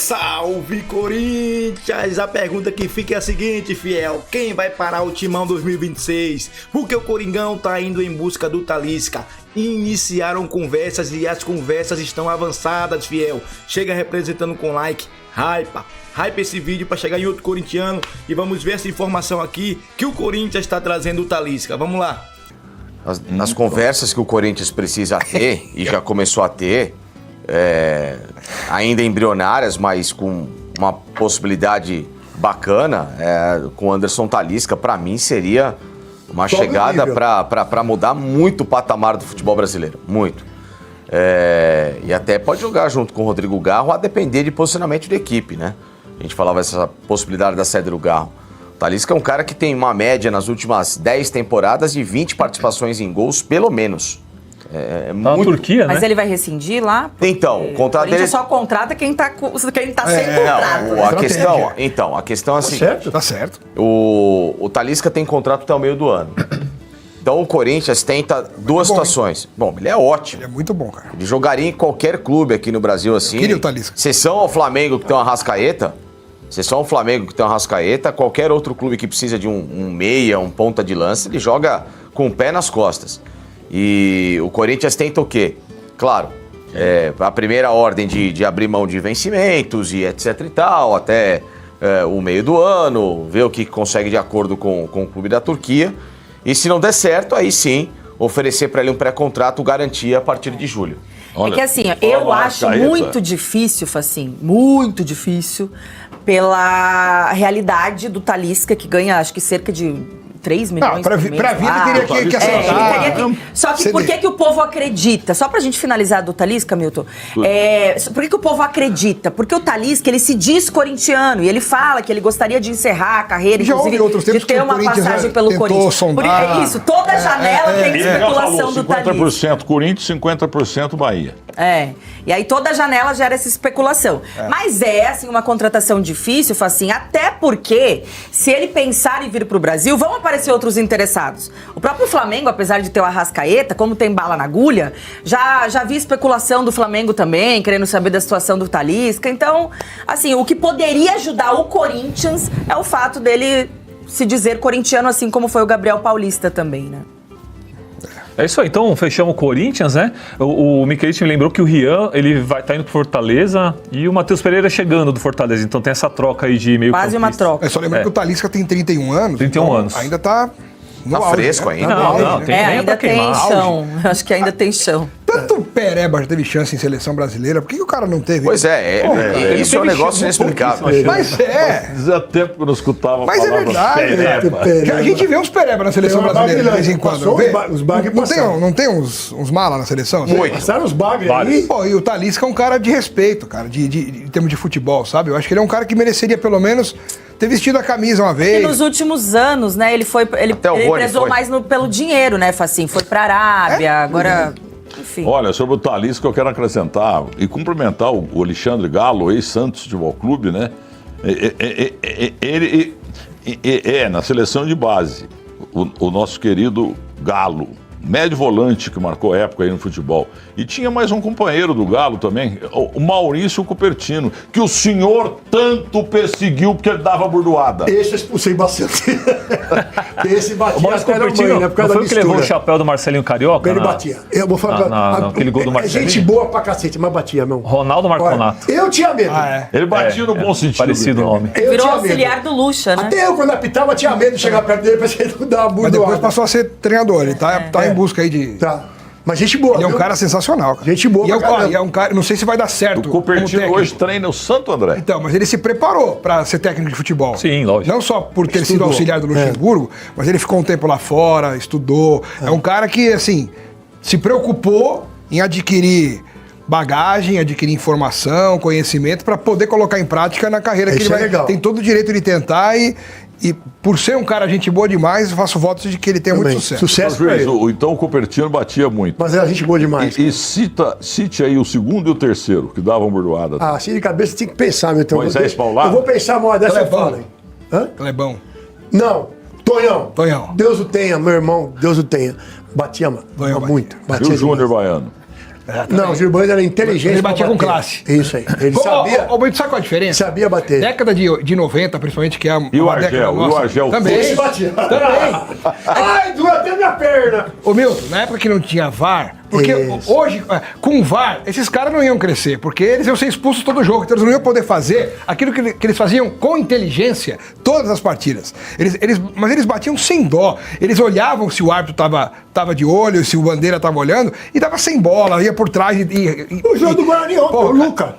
Salve Corinthians! A pergunta que fica é a seguinte, fiel: quem vai parar o Timão 2026? Porque o Coringão tá indo em busca do Talisca. Iniciaram conversas e as conversas estão avançadas, fiel. Chega representando com like, hype esse vídeo para chegar em outro corintiano e vamos ver essa informação aqui que o Corinthians está trazendo o Talisca. Vamos lá. Nas conversas que o Corinthians precisa ter, e já começou a ter, ainda embrionárias, mas com uma possibilidade bacana, com o Anderson Talisca, para mim seria uma chegada para mudar muito o patamar do futebol brasileiro, muito. E até pode jogar junto com o Rodrigo Garro, a depender de posicionamento de equipe, né? A gente falava essa possibilidade da saída do Garro. O Talisca é um cara que tem uma média nas últimas 10 temporadas de 20 participações em gols, pelo menos. Tá muito... na Turquia, né? Mas ele vai rescindir lá? Então, o contrato dele... só contrata quem tá sem contrato. A questão é assim... Tá certo. O Talisca tem contrato até o meio do ano. Então o Corinthians tenta duas situações. Bom, ele é ótimo. Ele é muito bom, cara. Ele jogaria em qualquer clube aqui no Brasil assim. Eu queria o Talisca. Exceção ao Flamengo que tem uma Arrascaeta. Qualquer outro clube que precisa de um meia, um ponta de lança, ele joga com o pé nas costas. E o Corinthians tenta o quê? Claro, a primeira ordem de abrir mão de vencimentos e etc e tal, até o meio do ano, ver o que consegue de acordo com o clube da Turquia. E se não der certo, aí sim, oferecer para ele um pré-contrato, garantia a partir de julho. Olha, é que assim, eu acho muito difícil, Facinho, muito difícil, pela realidade do Talisca, que ganha acho que cerca de 3 milhões pra vida teria que acertar. Só que por que o povo acredita? Só pra gente finalizar do Talisca, Milton. Por que o povo acredita? Porque o Talisca, ele se diz corintiano e ele fala que ele gostaria de encerrar a carreira, inclusive de ter uma passagem pelo Corinthians. Por isso, toda janela tem especulação do Talisca. 50% Corinthians, 50% Bahia. E aí toda janela gera essa especulação. Mas assim, uma contratação difícil, assim, até porque se ele pensar em vir pro Brasil, vão aparecer outros interessados. O próprio Flamengo, apesar de ter o Arrascaeta, como tem bala na agulha, já vi especulação do Flamengo também, querendo saber da situação do Talisca. Então, assim, o que poderia ajudar o Corinthians é o fato dele se dizer corintiano, assim como foi o Gabriel Paulista também, né? É isso aí, então fechamos o Corinthians, né? O Miquelite me lembrou que o Rian, ele vai estar indo pro Fortaleza e o Matheus Pereira chegando do Fortaleza, então tem essa troca aí de meio quase uma troca. Só lembrando que o Talisca tem 31 anos. 31 anos. Ainda tá fresco ainda. Ainda tem chão. Acho que ainda tem chão. Tanto Pereba já teve chance em seleção brasileira, por que o cara não teve? Pois isso é um negócio inexplicável. Mas Fazia tempo que eu não escutava. Mas é verdade. A gente vê uns Pereba na seleção brasileira de vez em quando. Não tem uns malas na seleção? Muito. Passaram os bagres aí. E o Talisca é um cara de respeito, cara, em termos de futebol, sabe? Eu acho que ele é um cara que mereceria pelo menos ter vestido a camisa uma vez. E nos últimos anos, né, ele prezou mais pelo dinheiro, né, Facinho? Foi pra Arábia, agora... Enfim. Olha, sobre o Talisca eu quero acrescentar e cumprimentar o Alexandre Galo, ex-Santos Futebol Clube, né? Ele na seleção de base, o nosso querido Galo, médio volante que marcou época aí no futebol. E tinha mais um companheiro do Galo também, o Maurício Cupertino, que o senhor tanto perseguiu porque ele dava burdoada. Esse eu expulsei bastante. Esse batia o Maurício Cupertino, né, não foi o que levou o chapéu do Marcelinho Carioca? Ele batia. Eu vou falar aquele gol do Marcelinho. Gente boa pra cacete, mas batia, meu. Ronaldo Marconato. Eu tinha medo. Ele batia no bom sentido. Parecido o nome. Virou auxiliar do Lucha, né? Até eu, quando apitava, tinha medo de chegar perto dele pra ele não dar uma burdoada. Mas depois passou a ser treinador. Ele tá em busca aí de... Tá. Mas gente boa. Ele é um cara sensacional. Cara. Gente boa. E é um cara, não sei se vai dar certo. O Cupertino hoje treina o Santo André. Então, mas ele se preparou para ser técnico de futebol. Sim, lógico. Não só por ter sido auxiliar do Luxemburgo, mas ele ficou um tempo lá fora, estudou. É um cara que, assim, se preocupou em adquirir bagagem, adquirir informação, conhecimento para poder colocar em prática na carreira que ele vai. Tem todo o direito de tentar e por ser um cara gente boa demais, eu faço votos de que ele tenha muito sucesso. Sucesso pra ele. Então o Cupertino batia muito. Mas era gente boa demais. E cite aí o segundo e o terceiro, que davam burdoada. Assim de cabeça tem que pensar, meu. Moisés Paulado? Eu vou pensar uma hora dessa, eu falo. Clebão. Não. Tonhão. Deus o tenha, meu irmão. Deus o tenha. Batia, mano. Muito. E o Júnior Baiano? Não, o Gilberto era inteligente. Ele batia pra com bater. classe. Isso aí. Ele sabia. Ô, sabe qual a diferença? Sabia bater. Década de 90, principalmente, que é E o uma Argel? década nossa. E o Argel também. Esse batia. Também. Ai, doeu até minha perna. Ô, Milton, na época que não tinha VAR, porque Isso. hoje, com VAR, esses caras não iam crescer, porque eles iam ser expulsos todo jogo, então eles não iam poder fazer aquilo que eles faziam com inteligência todas as partidas. Mas eles batiam sem dó. Eles olhavam se o árbitro tava de olho, se o Bandeira tava olhando, e dava sem bola, ia por trás O jogo do Guarani ontem, o Luca,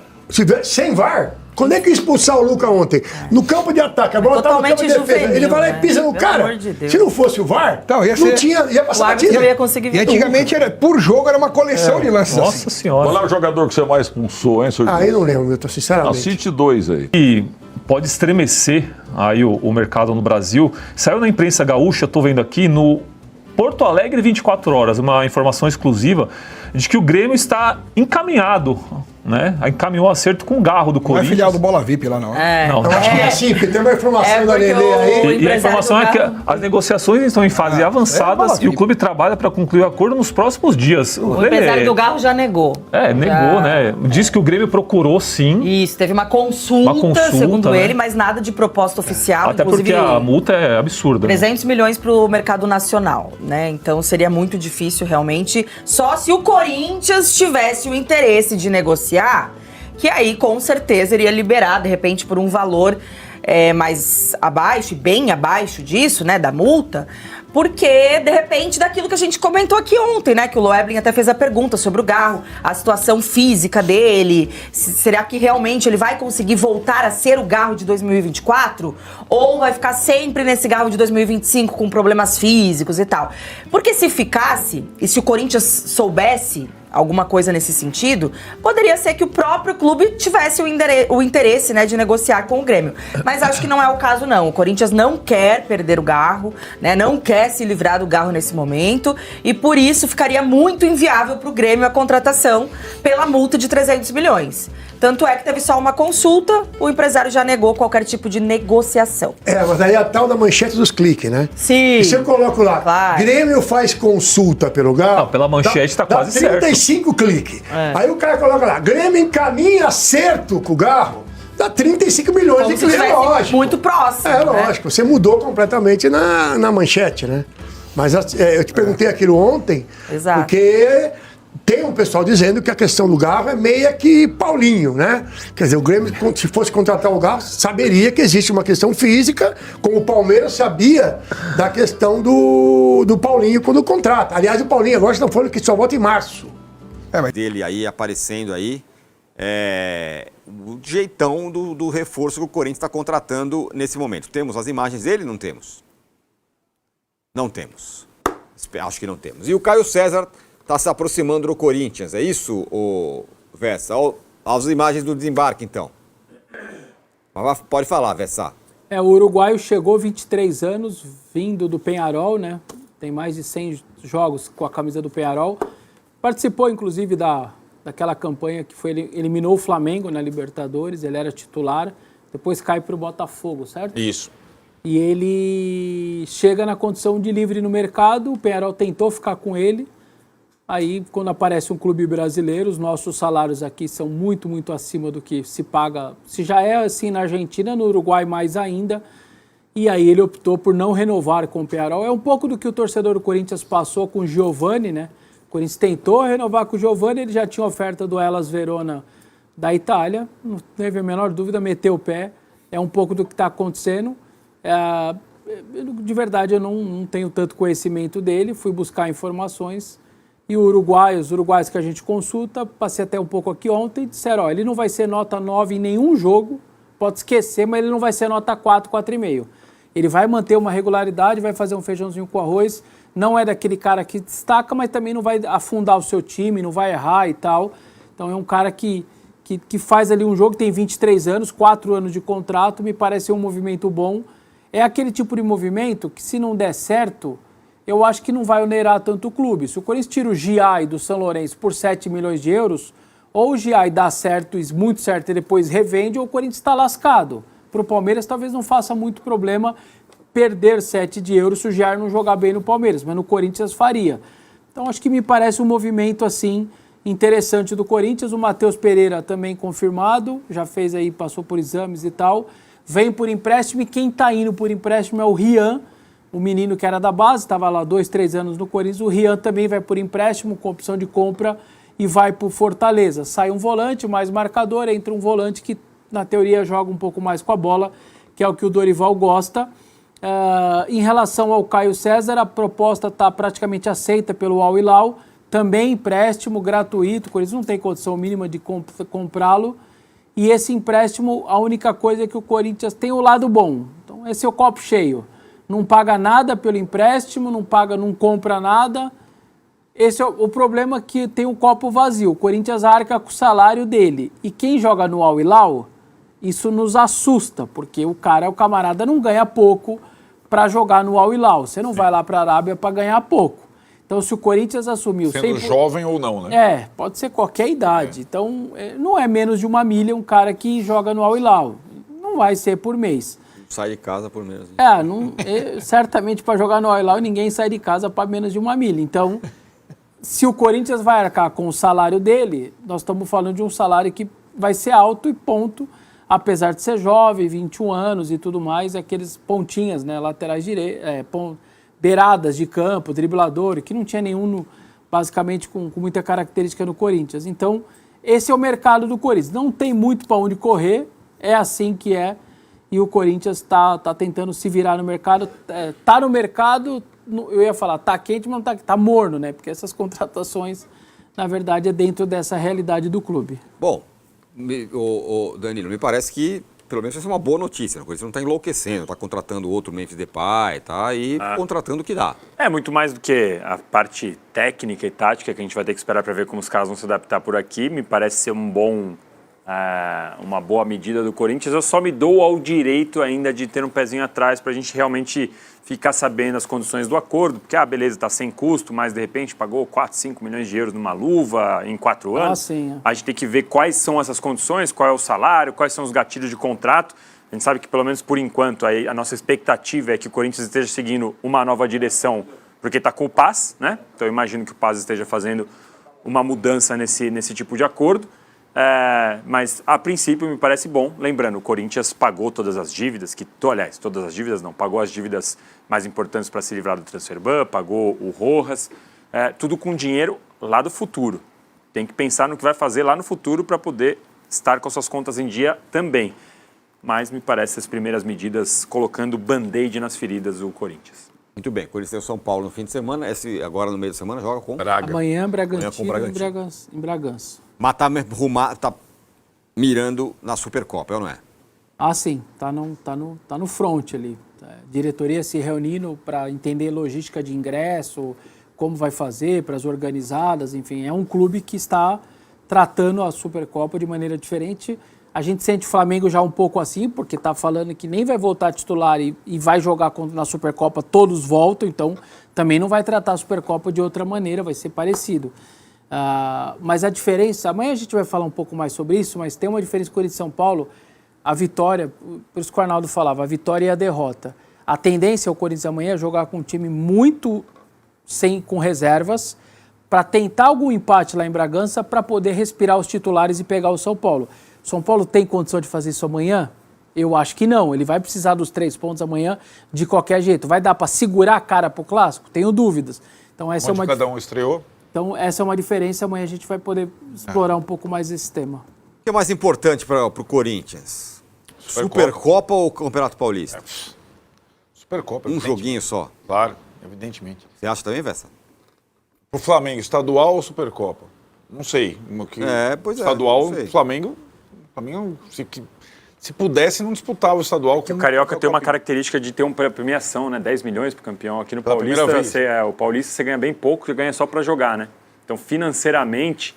sem VAR. Quando é que expulsar o Luca ontem? No campo de ataque, a bola estava no campo de defesa. juvenil, Ele vai lá e pisa no Pelo cara. amor de Deus. Se não fosse o VAR, Então, ia ia passar O árbitro batida. não ia conseguir E ver. antigamente, por jogo, era uma coleção de lances Nossa assim. senhora. Qual é o jogador que você mais expulsou, hein, senhor? Aí não lembro, Milton, sinceramente. Cite 2 aí. E pode estremecer aí o mercado no Brasil. Saiu na imprensa gaúcha, tô vendo aqui, no Porto Alegre 24 horas, uma informação exclusiva de que o Grêmio está encaminhado, né? Encaminhou o acerto com o Garro do Não é Corinthians. filial do Bola VIP lá, não. Não, Eu acho que é assim, porque tem uma informação da porque Lelê aí. E a informação é que as negociações estão em fase avançadas bola e o VIP. clube trabalha para concluir o acordo nos próximos dias. O empresário do Garro já negou. Negou, né? Diz que o Grêmio procurou sim, Isso, teve uma consulta, segundo né? ele, mas nada de proposta oficial. até porque a multa é absurda. Né? 300 milhões para o mercado nacional, né? Então seria muito difícil realmente, só se o Corinthians tivesse o interesse de negociar, que aí com certeza iria liberar, de repente, por um valor mais abaixo, bem abaixo disso, né, da multa, porque, de repente, daquilo que a gente comentou aqui ontem, né, que o Loeblin até fez a pergunta sobre o Garro, a situação física dele, será que realmente ele vai conseguir voltar a ser o Garro de 2024? Ou vai ficar sempre nesse Garro de 2025 com problemas físicos e tal? Porque se ficasse, e se o Corinthians soubesse alguma coisa nesse sentido, poderia ser que o próprio clube tivesse o interesse, né, de negociar com o Grêmio. Mas acho que não é o caso, não. O Corinthians não quer perder o Garro, né, não quer se livrar do Garro nesse momento, e por isso ficaria muito inviável para o Grêmio a contratação pela multa de 300 milhões. Tanto é que teve só uma consulta, o empresário já negou qualquer tipo de negociação. Mas aí é a tal da manchete dos cliques, né? Sim. E se eu coloco lá, Claro. Grêmio faz consulta pelo Garro... Não, pela manchete tá quase dá 35 cliques. Aí o cara coloca lá, Grêmio encaminha acerto com o Garro, dá 35 milhões Como de se cliques, é estivesse lógico. muito próximo. É né? lógico, você mudou completamente na manchete, né? Mas eu te perguntei aquilo ontem, Exato. porque tem um pessoal dizendo que a questão do Garro é meio que Paulinho, né? Quer dizer, o Grêmio, se fosse contratar o Garro, saberia que existe uma questão física, como o Palmeiras sabia da questão do Paulinho quando contrata. Aliás, o Paulinho agora estão falando que só volta em março. Dele aí, aparecendo aí, o jeitão do reforço que o Corinthians está contratando nesse momento. Temos as imagens dele? Não temos. Não temos. Acho que não temos. E o Caio César está se aproximando do Corinthians, é isso, Vessa? As imagens do desembarque, então. Pode falar, Vessa. O uruguaio chegou 23 anos, vindo do Peñarol, né? Tem mais de 100 jogos com a camisa do Peñarol. Participou, inclusive, daquela campanha que ele eliminou o Flamengo na Libertadores, ele era titular, depois cai para o Botafogo, certo? Isso. E ele chega na condição de livre no mercado, o Peñarol tentou ficar com ele, aí quando aparece um clube brasileiro, os nossos salários aqui são muito, muito acima do que se paga, se já é assim na Argentina, no Uruguai mais ainda, e aí ele optou por não renovar com o Peñarol. É um pouco do que o torcedor do Corinthians passou com o Giovani, né? O Corinthians tentou renovar com o Giovani, ele já tinha oferta do Hellas Verona da Itália, não teve a menor dúvida, meteu o pé, é um pouco do que está acontecendo. De verdade, eu não tenho tanto conhecimento dele, fui buscar informações e os uruguaios que a gente consulta, passei até um pouco aqui ontem, disseram, ele não vai ser nota 9 em nenhum jogo, pode esquecer, mas ele não vai ser nota 4, 4,5. Ele vai manter uma regularidade, vai fazer um feijãozinho com arroz, não é daquele cara que destaca, mas também não vai afundar o seu time, não vai errar e tal. Então é um cara que faz ali um jogo, tem 23 anos, 4 anos de contrato, me parece um movimento bom. É aquele tipo de movimento que, se não der certo, eu acho que não vai onerar tanto o clube. Se o Corinthians tira o Giai do São Lourenço por 7 milhões de euros, ou o Giai dá certo, muito certo, e depois revende, ou o Corinthians está lascado. Para o Palmeiras, talvez não faça muito problema perder 7 de euros se o Giai não jogar bem no Palmeiras, mas no Corinthians faria. Então, acho que me parece um movimento assim interessante do Corinthians. O Matheus Pereira também confirmado, já fez aí, passou por exames e tal. Vem por empréstimo e quem está indo por empréstimo é o Rian, o menino que era da base, estava lá 2, 3 anos no Corinthians. O Rian também vai por empréstimo, com opção de compra, e vai para o Fortaleza. Sai um volante mais marcador, entra um volante que na teoria joga um pouco mais com a bola, que é o que o Dorival gosta. Em relação ao Caio César, a proposta está praticamente aceita pelo Al Hilal, também empréstimo gratuito, o Corinthians não tem condição mínima de comprá-lo, e esse empréstimo, a única coisa é que o Corinthians tem o lado bom, então esse é o copo cheio, não paga nada pelo empréstimo, não compra nada. Esse é o problema, que tem o copo vazio, o Corinthians arca com o salário dele, e quem joga no Al Hilal, isso nos assusta, porque o camarada não ganha pouco para jogar no Al Hilal. Você não vai lá para a Arábia para ganhar pouco. Então, se o Corinthians assumiu... Sendo jovem ou não, né? Pode ser qualquer idade. Então, não é menos de 1 milha um cara que joga no Al Hilal. Não vai ser por mês. Sai de casa por menos. Certamente para jogar no Al Hilal ninguém sai de casa para menos de 1 milha. Então, se o Corinthians vai arcar com o salário dele, nós estamos falando de um salário que vai ser alto e ponto. Apesar de ser jovem, 21 anos e tudo mais, aqueles pontinhas, né, laterais direitos, beiradas de campo, driblador, que não tinha nenhum, basicamente, com muita característica no Corinthians. Então, esse é o mercado do Corinthians. Não tem muito para onde correr, é assim que é, e o Corinthians está tentando se virar no mercado. Está no mercado, eu ia falar, está quente, mas não está morno, né? Porque essas contratações, na verdade, é dentro dessa realidade do clube. Bom, Danilo, me parece que pelo menos essa é uma boa notícia. O Corinthians não está enlouquecendo, está contratando outro Memphis Depay, tá aí contratando o que dá. É muito mais do que a parte técnica e tática que a gente vai ter que esperar para ver como os caras vão se adaptar por aqui. Me parece ser uma boa medida do Corinthians. Eu só me dou ao direito ainda de ter um pezinho atrás para a gente realmente ficar sabendo as condições do acordo, porque, beleza, está sem custo, mas de repente pagou 4, 5 milhões de euros numa luva em 4 anos. Sim. A gente tem que ver quais são essas condições, qual é o salário, quais são os gatilhos de contrato. A gente sabe que, pelo menos por enquanto, a nossa expectativa é que o Corinthians esteja seguindo uma nova direção, porque está com o Paz, né? Então eu imagino que o Paz esteja fazendo uma mudança nesse tipo de acordo. Mas a princípio me parece bom. Lembrando, o Corinthians pagou todas as dívidas, todas as dívidas não, pagou as dívidas mais importantes para se livrar do transfer ban, pagou o Rojas, tudo com dinheiro lá do futuro. Tem que pensar no que vai fazer lá no futuro para poder estar com suas contas em dia também. Mas me parece as primeiras medidas colocando band-aid nas feridas do Corinthians. Muito bem, o Corinthians tem o São Paulo no fim de semana, agora no meio de semana joga com Braga. Amanhã, Bragantino em Bragança. Mas tá mirando na Supercopa, não é? Sim, tá no front ali. Diretoria se reunindo para entender logística de ingresso, como vai fazer para as organizadas, enfim, é um clube que está tratando a Supercopa de maneira diferente. A gente sente o Flamengo já um pouco assim, porque está falando que nem vai voltar titular e vai jogar na Supercopa, todos voltam, então também não vai tratar a Supercopa de outra maneira, vai ser parecido. Mas a diferença, amanhã a gente vai falar um pouco mais sobre isso, mas tem uma diferença com o Corinthians e São Paulo, a vitória, por isso que o Arnaldo falava, a vitória e a derrota. A tendência ao Corinthians amanhã é jogar com um time muito com reservas, para tentar algum empate lá em Bragança, para poder respirar os titulares e pegar o São Paulo. São Paulo tem condição de fazer isso amanhã? Eu acho que não. Ele vai precisar dos 3 pontos amanhã de qualquer jeito. Vai dar para segurar a cara para o Clássico? Tenho dúvidas. Então, essa Onde cada um estreou? Então, essa é uma diferença. Amanhã a gente vai poder explorar um pouco mais esse tema. O que é mais importante para o Corinthians? Supercopa ou Campeonato Paulista? Supercopa. Um joguinho só? Claro, evidentemente. Você acha também, Vessa? Pro Flamengo, estadual ou Supercopa? Não sei. Estadual, Flamengo, se pudesse, não disputava o estadual. O Carioca tem uma característica de ter uma premiação, né? 10 milhões pro campeão. Aqui no Paulista, o Paulista você ganha bem pouco, você ganha só para jogar, né? Então, financeiramente,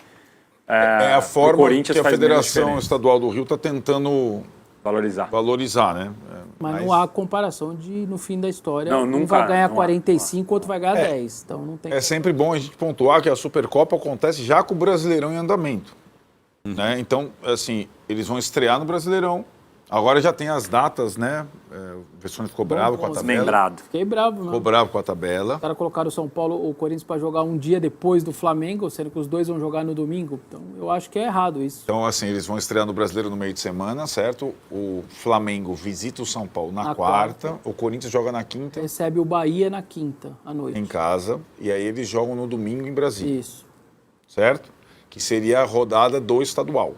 é a forma Corinthians que a Federação Estadual do Rio está tentando valorizar, né? Mas não há comparação de, no fim da história, nunca, um vai ganhar 45, outro vai ganhar 10. Então não tem. É sempre bom a gente pontuar que a Supercopa acontece já com o Brasileirão em andamento. Né? Então, assim, eles vão estrear no Brasileirão Agora já tem as datas, né? O Vessone ficou bravo com a tabela. Desmembrado. Fiquei bravo, Ficou né? bravo com a tabela. Os caras colocaram o São Paulo, o Corinthians, para jogar um dia depois do Flamengo, sendo que os dois vão jogar no domingo. Então, eu acho que é errado isso. Então, assim, eles vão estrear no Brasileiro no meio de semana, certo? O Flamengo visita o São Paulo na quarta, o Corinthians joga na quinta. Recebe o Bahia na quinta, à noite. Em casa, e aí eles jogam no domingo em Brasília. Isso. Certo? Que seria a rodada do estadual.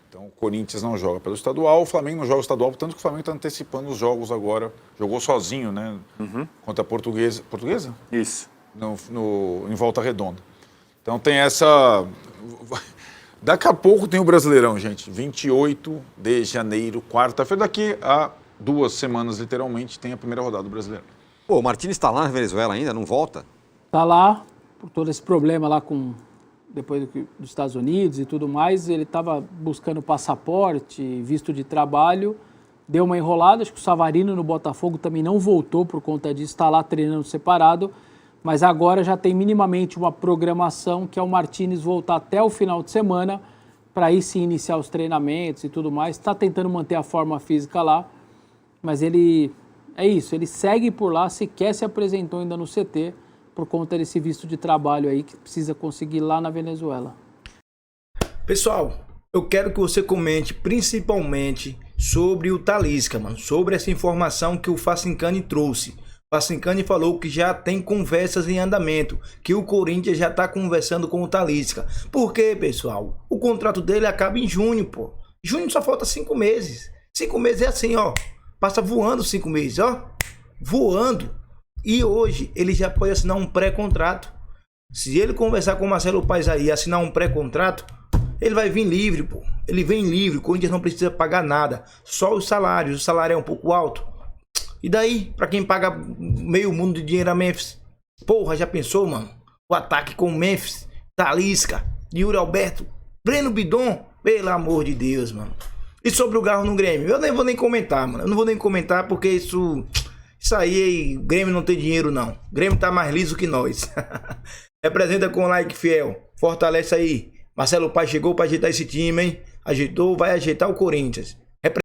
Então, o Corinthians não joga pelo estadual, o Flamengo não joga o estadual, tanto que o Flamengo está antecipando os jogos agora. Jogou sozinho, né? Contra a Portuguesa. Portuguesa? Isso. Em Volta Redonda. Então, tem essa... Daqui a pouco tem o Brasileirão, gente. 28 de janeiro, quarta-feira. Daqui a 2 semanas, literalmente, tem a primeira rodada do Brasileirão. Pô, o Martínez está lá na Venezuela ainda? Não volta? Tá lá, por todo esse problema lá depois dos Estados Unidos e tudo mais, ele estava buscando passaporte, visto de trabalho, deu uma enrolada, acho que o Savarino no Botafogo também não voltou por conta disso, está lá treinando separado, mas agora já tem minimamente uma programação que é o Martínez voltar até o final de semana, para aí sim iniciar os treinamentos e tudo mais, está tentando manter a forma física lá, mas ele segue por lá, sequer se apresentou ainda no CT, por conta desse visto de trabalho aí que precisa conseguir lá na Venezuela. Pessoal, eu quero que você comente principalmente sobre o Talisca, mano, sobre essa informação que o Facincani trouxe. O Facincani falou que já tem conversas em andamento, que o Corinthians já tá conversando com o Talisca. Por quê, pessoal? O contrato dele acaba em junho, pô. Junho só falta 5 meses. 5 meses é assim, ó. Passa voando 5 meses, ó. Voando. E hoje ele já pode assinar um pré-contrato. Se ele conversar com o Marcelo Paes aí e assinar um pré-contrato, ele vai vir livre, pô. Ele vem livre, o Corinthians não precisa pagar nada. Só os salários, o salário é um pouco alto. E daí, pra quem paga meio mundo de dinheiro a Memphis? Porra, já pensou, mano? O ataque com Memphis, Talisca, Yuri Alberto, Breno Bidon, pelo amor de Deus, mano. E sobre o Garro no Grêmio? Eu nem vou nem comentar, mano. Eu não vou nem comentar porque isso aí, o Grêmio não tem dinheiro, não. O Grêmio tá mais liso que nós. Representa com like fiel. Fortalece aí. Marcelo Paes chegou pra ajeitar esse time, hein? Ajeitou, vai ajeitar o Corinthians.